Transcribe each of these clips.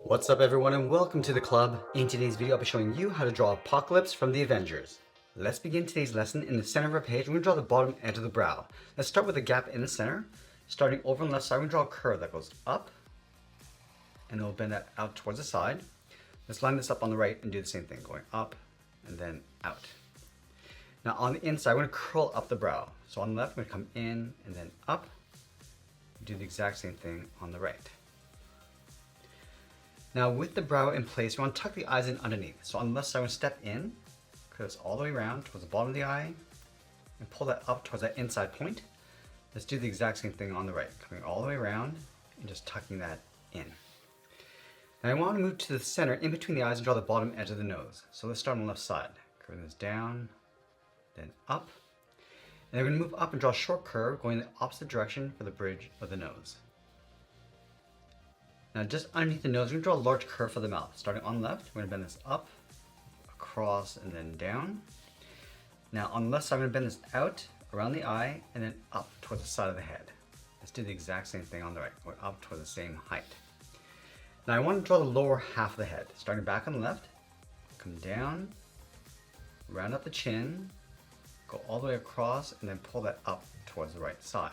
What's up everyone and welcome to the club. In today's video I'll be showing you how to draw Apocalypse from the Avengers. Let's begin today's lesson. In the center of our page we're going to draw the bottom edge of the brow. Let's start with a gap in the center. Starting over on the left side we're going to draw a curve that goes up and then we'll bend that out towards the side. Let's line this up on the right and do the same thing, going up and then out. Now on the inside we're going to curl up the brow. So on the left we're going to come in and then up. Do the exact same thing on the right. Now with the brow in place, we want to tuck the eyes in underneath. So on the left side, we're going to step in, curve this all the way around towards the bottom of the eye, and pull that up towards that inside point. Let's do the exact same thing on the right, coming all the way around and just tucking that in. Now I want to move to the center in between the eyes and draw the bottom edge of the nose. So let's start on the left side, curving this down, then up. And then we're going to move up and draw a short curve going the opposite direction for the bridge of the nose. Now just underneath the nose, we're going to draw a large curve for the mouth. Starting on the left, we're going to bend this up, across, and then down. Now on the left side, I'm going to bend this out, around the eye, and then up towards the side of the head. Let's do the exact same thing on the right, going up towards the same height. Now I want to draw the lower half of the head. Starting back on the left, come down, round up the chin, go all the way across, and then pull that up towards the right side.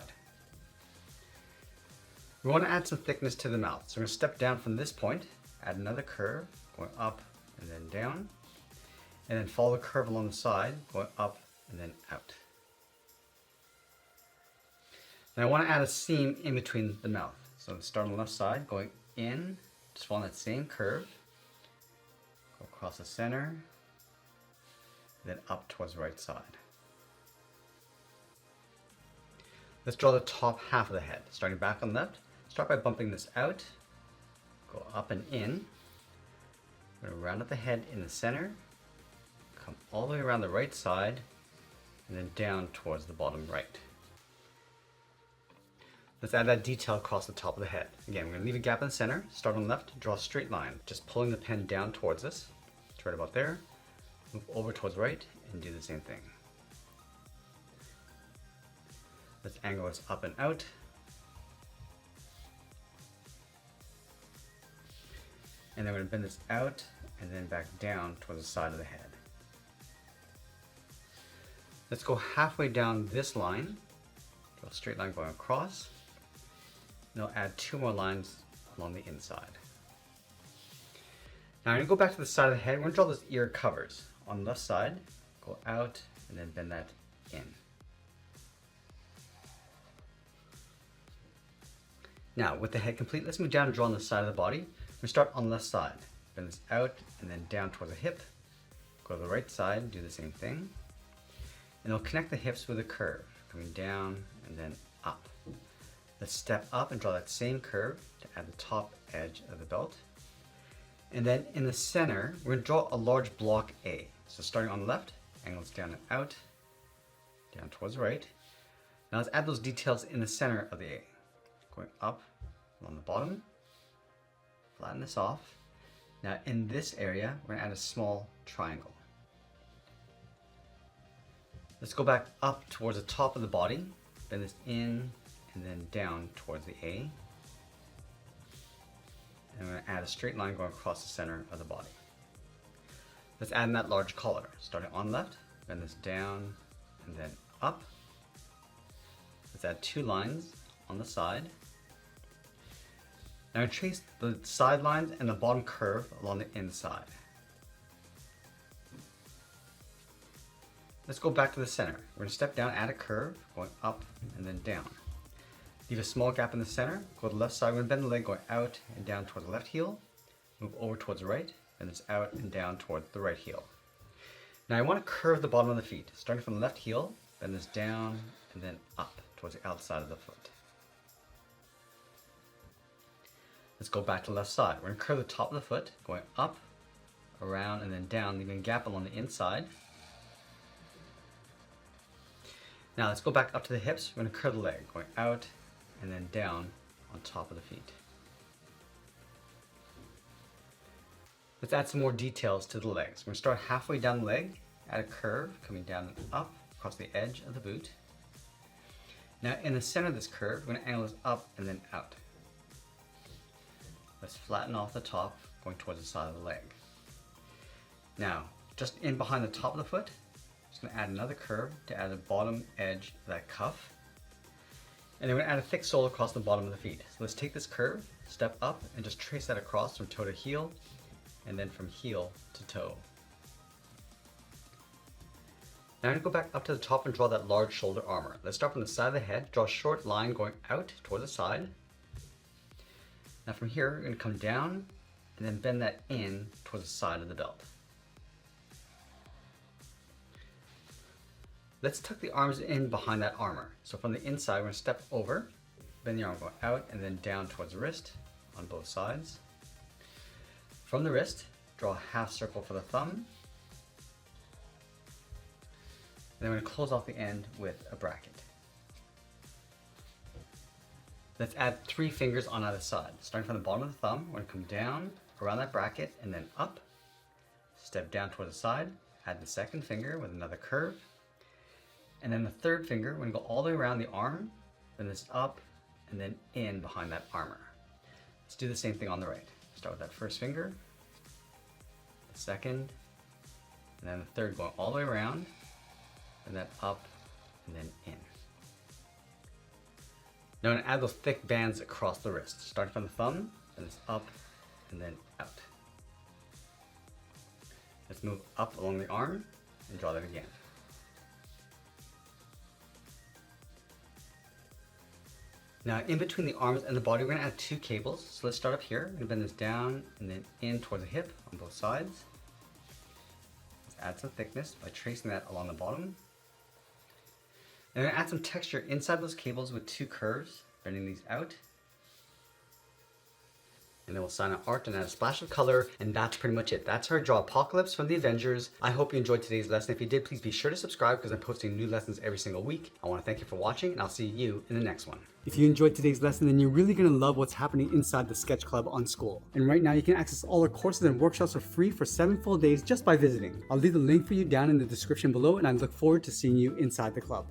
We want to add some thickness to the mouth. So we're going to step down from this point, add another curve, going up and then down, and then follow the curve along the side, going up and then out. Now I want to add a seam in between the mouth. So start on the left side, going in, just following that same curve, go across the center, then up towards the right side. Let's draw the top half of the head. Starting back on the left, start by bumping this out, go up and in. We're going to round up the head in the center, come all the way around the right side, and then down towards the bottom right. Let's add that detail across the top of the head. Again, we're going to leave a gap in the center, start on the left, draw a straight line, just pulling the pen down towards us. It's right about there. Move over towards right and do the same thing. Let's angle this up and out. And then we're going to bend this out and then back down towards the side of the head. Let's go halfway down this line. Draw a straight line going across. And I'll add two more lines along the inside. Now I'm going to go back to the side of the head. We're going to draw those ear covers. On the left side, go out and then bend that in. Now with the head complete, let's move down and draw on the side of the body. We start on the left side, bend this out and then down towards the hip. Go to the right side, do the same thing. And it'll connect the hips with a curve, coming down and then up. Let's step up and draw that same curve to add the top edge of the belt. And then in the center, we're going to draw a large block A. So starting on the left, angles down and out, down towards the right. Now let's add those details in the center of the A. Going up along the bottom, flatten this off. Now in this area, we're going to add a small triangle. Let's go back up towards the top of the body, bend this in and then down towards the A. And we're going to add a straight line going across the center of the body. Let's add in that large collar. Starting on left, bend this down and then up. Let's add two lines on the side. Now trace the side lines and the bottom curve along the inside. Let's go back to the center. We're going to step down, add a curve, going up and then down. Leave a small gap in the center, go to the left side, we're going to bend the leg going out and down towards the left heel. Move over towards the right, bend this out and down towards the right heel. Now I want to curve the bottom of the feet. Starting from the left heel, bend this down and then up towards the outside of the foot. Let's go back to the left side. We're going to curve the top of the foot, going up, around, and then down, leaving a gap along the inside. Now let's go back up to the hips. We're going to curve the leg, going out and then down on top of the feet. Let's add some more details to the legs. We're going to start halfway down the leg, add a curve, coming down and up across the edge of the boot. Now in the center of this curve, we're going to angle this up and then out. Let's flatten off the top, going towards the side of the leg. Now, just in behind the top of the foot, just going to add another curve to add the bottom edge of that cuff. And then we're going to add a thick sole across the bottom of the feet. So let's take this curve, step up, and just trace that across from toe to heel, and then from heel to toe. Now I'm going to go back up to the top and draw that large shoulder armor. Let's start from the side of the head, draw a short line going out toward the side. Now from here, we're going to come down and then bend that in towards the side of the belt. Let's tuck the arms in behind that armor. So from the inside, we're going to step over, bend the arm going out and then down towards the wrist on both sides. From the wrist, draw a half circle for the thumb. And then we're going to close off the end with a bracket. Let's add 3 fingers on either side. Starting from the bottom of the thumb, we're going to come down around that bracket and then up. Step down toward the side, add the second finger with another curve. And then the third finger, we're going to go all the way around the arm, bend this up, and then in behind that armor. Let's do the same thing on the right. Start with that first finger, the second, and then the third going all the way around, and then up, and then in. Now I'm going to add those thick bands across the wrist. Starting from the thumb, then it's up, and then out. Let's move up along the arm, and draw that again. Now in between the arms and the body, we're going to add 2 cables. So let's start up here. We're going to bend this down and then in towards the hip on both sides. Let's add some thickness by tracing that along the bottom. And we're going to add some texture inside those cables with 2 curves, bending these out. And then we'll sign our art and add a splash of color, and that's pretty much it. That's how I draw Apocalypse from the Avengers. I hope you enjoyed today's lesson. If you did, please be sure to subscribe because I'm posting new lessons every single week. I want to thank you for watching, and I'll see you in the next one. If you enjoyed today's lesson, then you're really going to love what's happening inside the Sketch Club on School. And right now you can access all our courses and workshops for free for 7 full days just by visiting. I'll leave the link for you down in the description below, and I look forward to seeing you inside the club.